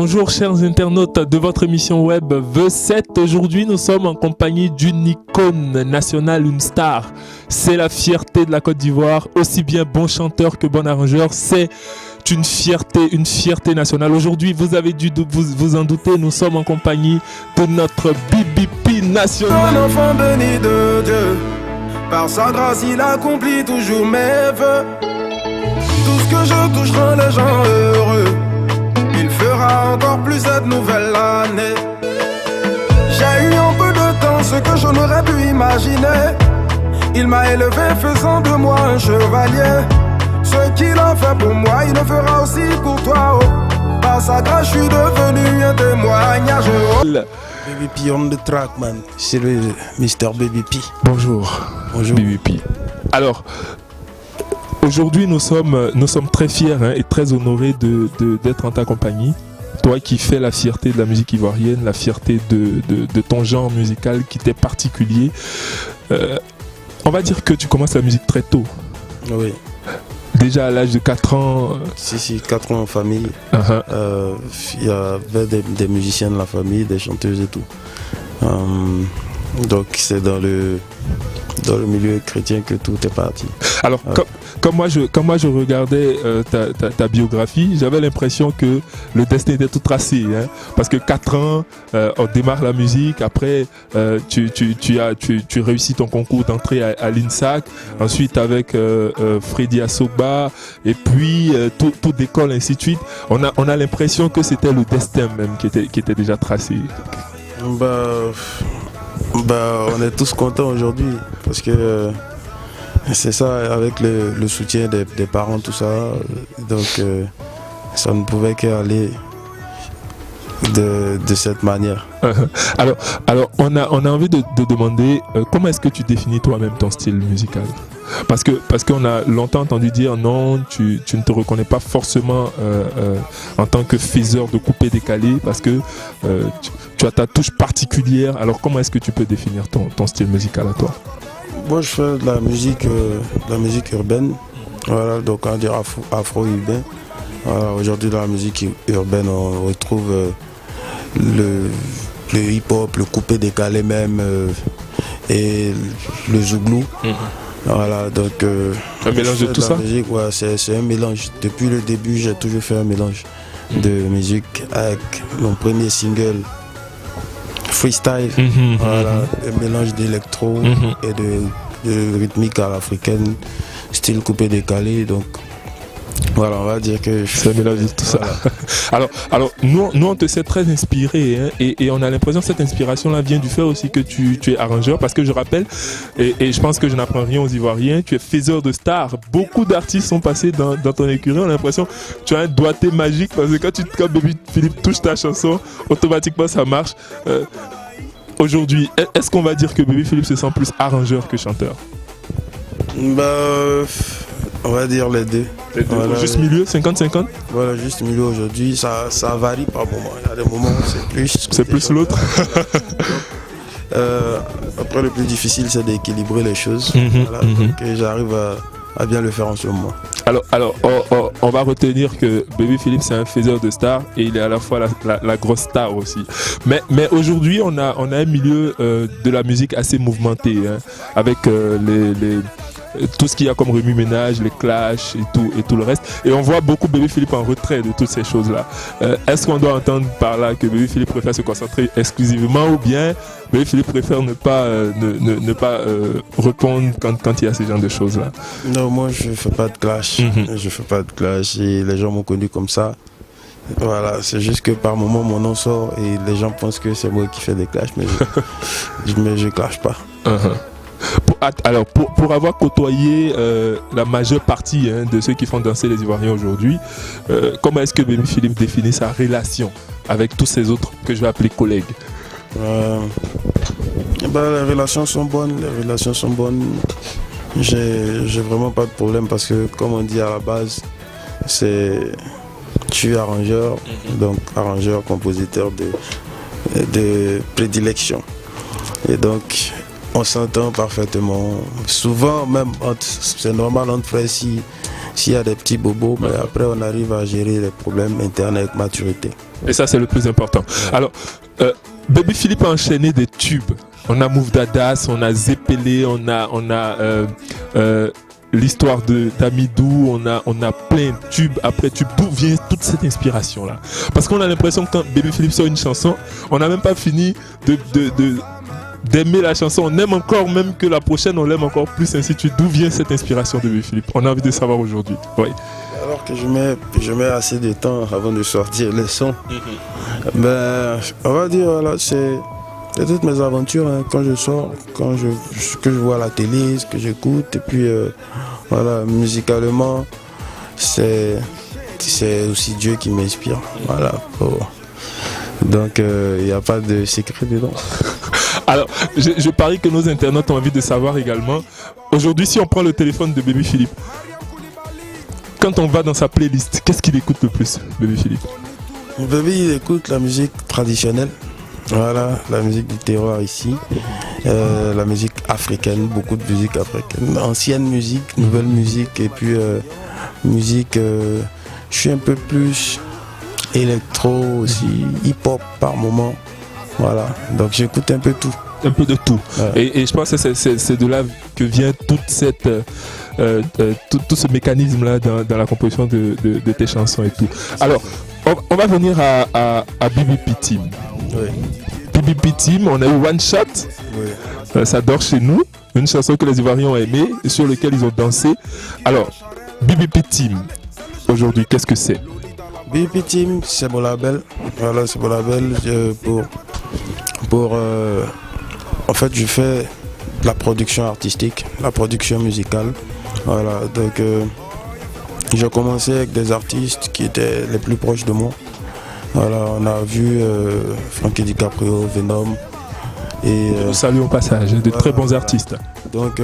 Bonjour chers internautes de votre émission web V7. Aujourd'hui nous sommes en compagnie d'une icône nationale, une star. C'est la fierté de la Côte d'Ivoire, aussi bien bon chanteur que bon arrangeur. C'est une fierté nationale. Aujourd'hui, vous avez dû vous en douter, nous sommes en compagnie de notre BBP national. Un enfant béni de Dieu, par sa grâce il accomplit toujours mes vœux. Tout ce que je touche rend les gens heureux. Il fera encore plus cette nouvelle année. J'ai eu un peu de temps, ce que je n'aurais pu imaginer. Il m'a élevé faisant de moi un chevalier. Ce qu'il a fait pour moi, il le fera aussi pour toi. Oh. Par sa grâce, je suis devenu un témoignage. Oh. Baby P on the track, man. C'est le Mr. Baby P. Bonjour. Bonjour. BBP. Alors, aujourd'hui, nous sommes très fiers et très honorés d'être en ta compagnie. Toi qui fais la fierté de la musique ivoirienne, la fierté de ton genre musical qui t'est particulier. On va dire que tu commences la musique très tôt. Oui. Déjà à l'âge de 4 ans. Si, 4 ans en famille. Il y avait des musiciens de la famille, des chanteuses et tout. Donc c'est dans le milieu chrétien que tout est parti. Alors, comme moi je regardais ta biographie, j'avais l'impression que le destin était tout tracé. Hein, parce que 4 ans, on démarre la musique, après tu réussis ton concours d'entrée à l'INSAC, ensuite avec Freddy Asogba, et puis tout décolle, ainsi de suite. On a l'impression que c'était le destin même qui était déjà tracé. On est tous contents aujourd'hui parce que c'est ça, avec le soutien des parents, tout ça. Donc ça ne pouvait qu'aller de cette manière. Alors on a envie de demander comment est-ce que tu définis toi-même ton style musical? Parce qu'on a longtemps entendu dire non, tu ne te reconnais pas forcément en tant que faiseur de coupé décalé parce que tu as ta touche particulière. Alors comment est-ce que tu peux définir ton style musical à toi? Moi je fais de la musique urbaine, voilà, donc on dirait afro-urbain. Voilà, aujourd'hui dans la musique urbaine on retrouve le hip-hop, le coupé décalé même et le zouglou. Voilà, donc un mélange de tout ça. Musique, ouais, c'est un mélange. Depuis le début, j'ai toujours fait un mélange de musique avec mon premier single freestyle. Voilà, un mélange d'électro et de rythmique à l'africaine, style coupé décalé. Donc voilà, on va dire que c'est un mélange de tout ça. Alors nous on te sait très inspiré, hein, et on a l'impression que cette inspiration là vient du fait aussi que tu es arrangeur, parce que je rappelle, et je pense que je n'apprends rien aux Ivoiriens, tu es faiseur de stars. Beaucoup d'artistes sont passés dans ton écurie. On a l'impression que tu as un doigté magique, parce que quand Baby Philippe touche ta chanson, automatiquement ça marche. Aujourd'hui, est-ce qu'on va dire que Baby Philippe se sent plus arrangeur que chanteur? On va dire les deux. Voilà, juste milieu, 50-50? Voilà, juste milieu aujourd'hui. Ça varie par moment. Il y a des moments où c'est plus. C'est plus l'autre. Après, le plus difficile, c'est d'équilibrer les choses. Voilà, donc j'arrive à bien le faire en ce moment. Alors on va retenir que Baby Philippe, c'est un faiseur de stars et il est à la fois la grosse star aussi. Mais aujourd'hui, on a un milieu de la musique assez mouvementé, hein, avec tout ce qu'il y a comme remue-ménage, les clashs et tout le reste. Et on voit beaucoup Baby Philippe en retrait de toutes ces choses-là. Est-ce qu'on doit entendre par là que Baby Philippe préfère se concentrer exclusivement, ou bien Baby Philippe préfère ne pas répondre quand il y a ce genre de choses-là? Non, moi je fais pas de clash. Je fais pas de clash et les gens m'ont connu comme ça. Voilà, c'est juste que par moment mon nom sort et les gens pensent que c'est moi qui fais des clashs, mais je clash pas. Alors, pour avoir côtoyé la majeure partie de ceux qui font danser les Ivoiriens aujourd'hui, comment est-ce que Baby Philippe définit sa relation avec tous ces autres que je vais appeler collègues? Les relations sont bonnes, J'ai vraiment pas de problème parce que, comme on dit à la base, je suis arrangeur, donc arrangeur, compositeur de prédilection. Et donc, on s'entend parfaitement. Souvent, même, c'est normal entre frères, si s'il y a des petits bobos, mais après on arrive à gérer les problèmes internes avec maturité. Et ça, c'est le plus important. Alors, Baby Philippe a enchaîné des tubes. On a Move Dadas, on a Zépélé, on a l'histoire d'Amidou, on a plein de tubes après tubes. D'où vient toute cette inspiration-là? Parce qu'on a l'impression que quand Baby Philippe sort une chanson, on n'a même pas fini d'aimer la chanson. On aime encore, même que la prochaine, on l'aime encore plus, ainsi de suite. D'où vient cette inspiration de Baby Philippe? On a envie de savoir aujourd'hui. Oui. Alors que je mets assez de temps avant de sortir les sons, ben, on va dire, voilà, c'est toutes mes aventures, hein, quand je sors, ce que je vois à la télé, ce que j'écoute, et puis voilà, musicalement, c'est aussi Dieu qui m'inspire. Voilà, donc il n'y a pas de secret dedans. Alors, je parie que nos internautes ont envie de savoir également, aujourd'hui, si on prend le téléphone de Baby Philippe, quand on va dans sa playlist, qu'est-ce qu'il écoute le plus, Baby Philippe? Baby, il écoute la musique traditionnelle. Voilà, la musique du terroir ici, la musique africaine, beaucoup de musique africaine, ancienne musique, nouvelle musique, et puis musique, je suis un peu plus électro aussi, hip-hop par moment, voilà, donc j'écoute un peu tout. Un peu de tout. Ouais. Et je pense que c'est de là que vient toute cette, tout ce mécanisme-là dans la composition de tes chansons et tout. Alors, on va venir à BBP Team. Oui. BBP Team, on a eu One Shot, Oui. Ça dort chez nous, une chanson que les Ivoiriens ont aimée et sur laquelle ils ont dansé. Alors, BBP Team, aujourd'hui, qu'est-ce que c'est? BBP Team, c'est mon label. Voilà, c'est mon label en fait, je fais de la production artistique, la production musicale. Voilà, donc j'ai commencé avec des artistes qui étaient les plus proches de moi. Voilà, on a vu Frankie DiCaprio, Venom. Et nous saluons au passage, de très bons artistes. Donc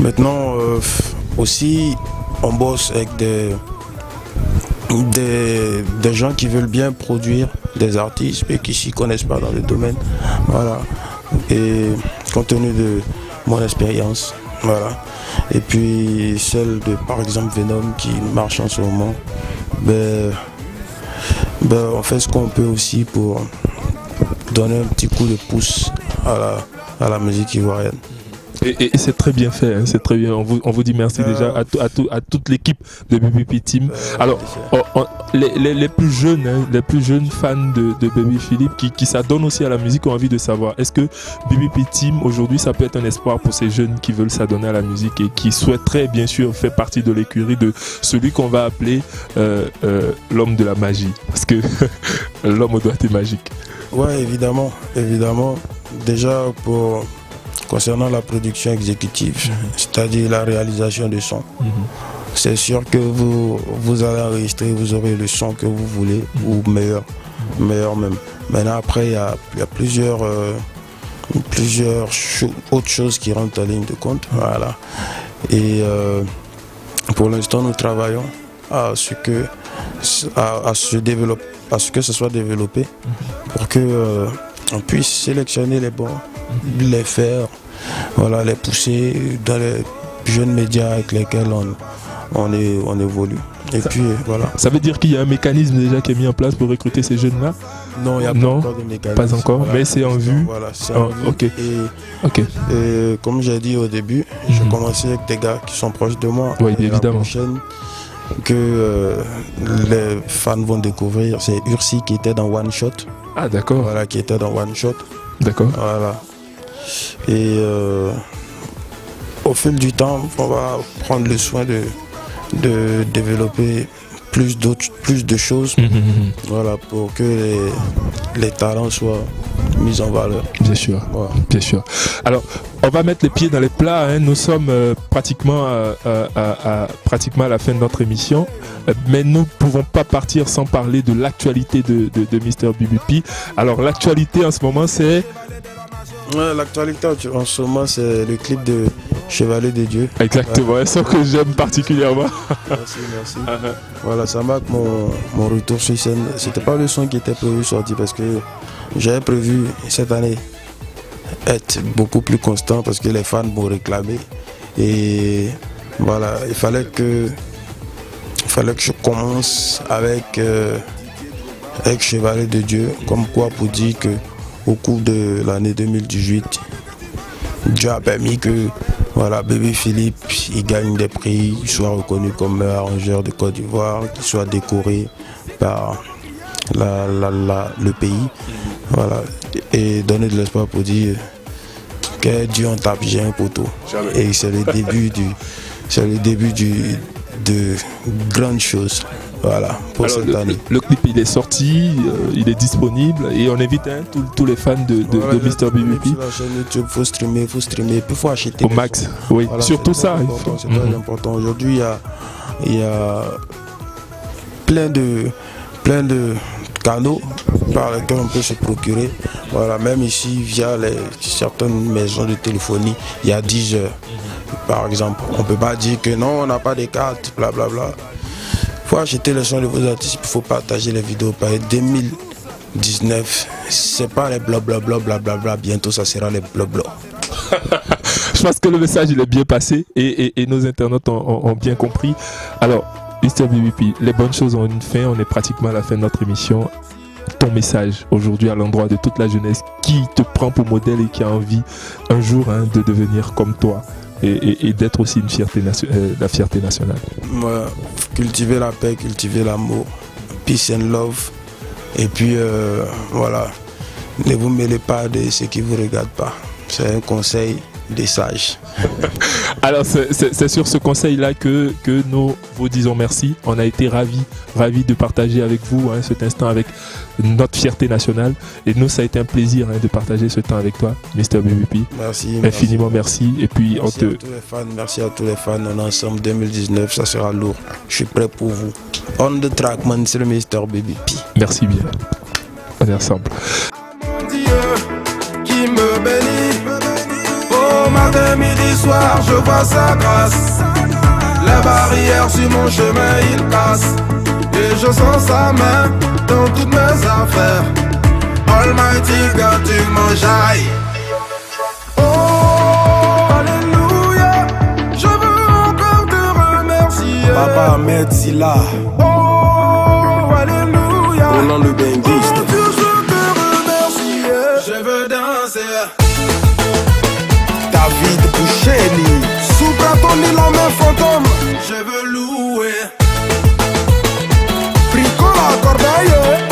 maintenant aussi, on bosse avec des gens qui veulent bien produire des artistes mais qui s'y connaissent pas dans le domaine. Voilà. Et compte tenu de mon expérience, voilà. Et puis celle de par exemple Venom qui marche en ce moment, ben on fait ce qu'on peut aussi pour donner un petit coup de pouce à la musique ivoirienne. Et c'est très bien fait, hein, c'est très bien. On vous dit merci déjà à toute l'équipe de BBP Team. Alors, les plus jeunes, hein, les plus jeunes fans de Baby Philippe qui s'adonnent aussi à la musique ont envie de savoir, est-ce que BBP Team aujourd'hui ça peut être un espoir pour ces jeunes qui veulent s'adonner à la musique et qui souhaiteraient bien sûr faire partie de l'écurie de celui qu'on va appeler l'homme de la magie, parce que l'homme au doigt est magique. Ouais, évidemment. Déjà concernant la production exécutive, c'est-à-dire la réalisation de son, c'est sûr que vous allez enregistrer, vous aurez le son que vous voulez, ou meilleur même. Maintenant après, il y a plusieurs autres choses qui rentrent en ligne de compte. Voilà. Et pour l'instant, nous travaillons à ce que ce soit développé pour que on puisse sélectionner les bons, les faire, voilà, les pousser dans les jeunes médias avec lesquels on évolue. Et puis voilà. Ça veut dire qu'il y a un mécanisme déjà qui est mis en place pour recruter ces jeunes-là? Non, il n'y a pas encore de mécanisme. Pas encore, voilà, mais c'est en vue. Voilà, c'est en vue. Ok. Et comme j'ai dit au début, j'ai commencé avec des gars qui sont proches de moi. Oui, évidemment. La prochaine que les fans vont découvrir, c'est Ursi qui était dans One Shot. Ah d'accord. Voilà, qui était dans One Shot. D'accord. Voilà. Et au fil du temps, on va prendre le soin de développer plus de choses, voilà, pour que les talents soient mis en valeur. Bien sûr, voilà. Bien sûr. Alors, on va mettre les pieds dans les plats, hein. Nous sommes pratiquement à la fin de notre émission, mais nous ne pouvons pas partir sans parler de l'actualité de Mr BBP. Alors, l'actualité en ce moment, c'est... Ouais, l'actualité en ce moment, c'est le clip de Chevalier des Dieux. Exactement, ouais. C'est ça que j'aime particulièrement. Merci. Voilà, ça marque mon retour sur scène. C'était pas le son qui était prévu sortir parce que j'avais prévu cette année être beaucoup plus constant parce que les fans m'ont réclamé. Et Voilà, il fallait que je commence avec Chevalier de Dieu, comme quoi pour dire que au cours de l'année 2018, Dieu a permis que voilà, Bébé Philippe il gagne des prix, il soit reconnu comme meilleur arrangeur de Côte d'Ivoire, qu'il soit décoré par le pays, voilà, et donner de l'espoir pour dire que Dieu en tape bien pour tout. Et c'est le début de grandes choses. Voilà, pour Alors, cette année. Le clip il est sorti, il est disponible et on invite tous les fans de Mr. BBP. Sur la chaîne YouTube, faut streamer, puis il faut acheter. Au max, oui, voilà, surtout ça. C'est très important. Aujourd'hui, il y a plein de canaux par lesquels on peut se procurer. Voilà, même ici, via certaines maisons de téléphonie, il y a 10 heures. Par exemple, on ne peut pas dire que non, on n'a pas de cartes, blablabla. Il faut acheter les sons de vos artistes, il faut partager les vidéos. Par 2019, c'est pas les blablabla, bientôt ça sera les blabla. Je pense que le message il est bien passé et nos internautes ont bien compris. Alors, Mr. BBP, les bonnes choses ont une fin, on est pratiquement à la fin de notre émission. Ton message aujourd'hui à l'endroit de toute la jeunesse qui te prend pour modèle et qui a envie un jour de devenir comme toi. Et d'être aussi la fierté nationale. Ouais, cultiver la paix, cultiver l'amour, peace and love. Et puis voilà, ne vous mêlez pas de ceux qui ne vous regardent pas. C'est un conseil des sages. Alors c'est sur ce conseil-là que nous vous disons merci. On a été ravis de partager avec vous cet instant avec notre fierté nationale. Et nous, ça a été un plaisir de partager ce temps avec toi, Mr. BBP. Merci. Infiniment merci. Et puis merci à tous les fans. On est ensemble 2019, ça sera lourd. Je suis prêt pour vous. On the track, man, c'est le Mr. BBP. Merci bien. On est ensemble. Mon Dieu qui me bénit. Au matin, midi, soir, je vois sa grâce. Les barrières sur mon chemin, il casse. Et je sens sa main dans toutes mes affaires. Almighty God, tu m'enjailles. Oh, alléluia. Je veux encore te remercier. Papa Ahmed Silla. Oh, alléluia. Roland le Benguiste. Oh Dieu, je te remercie. Je veux danser. David Boucheli. Sous Tony la main fantôme. Je veux louer. Bricola corbeille.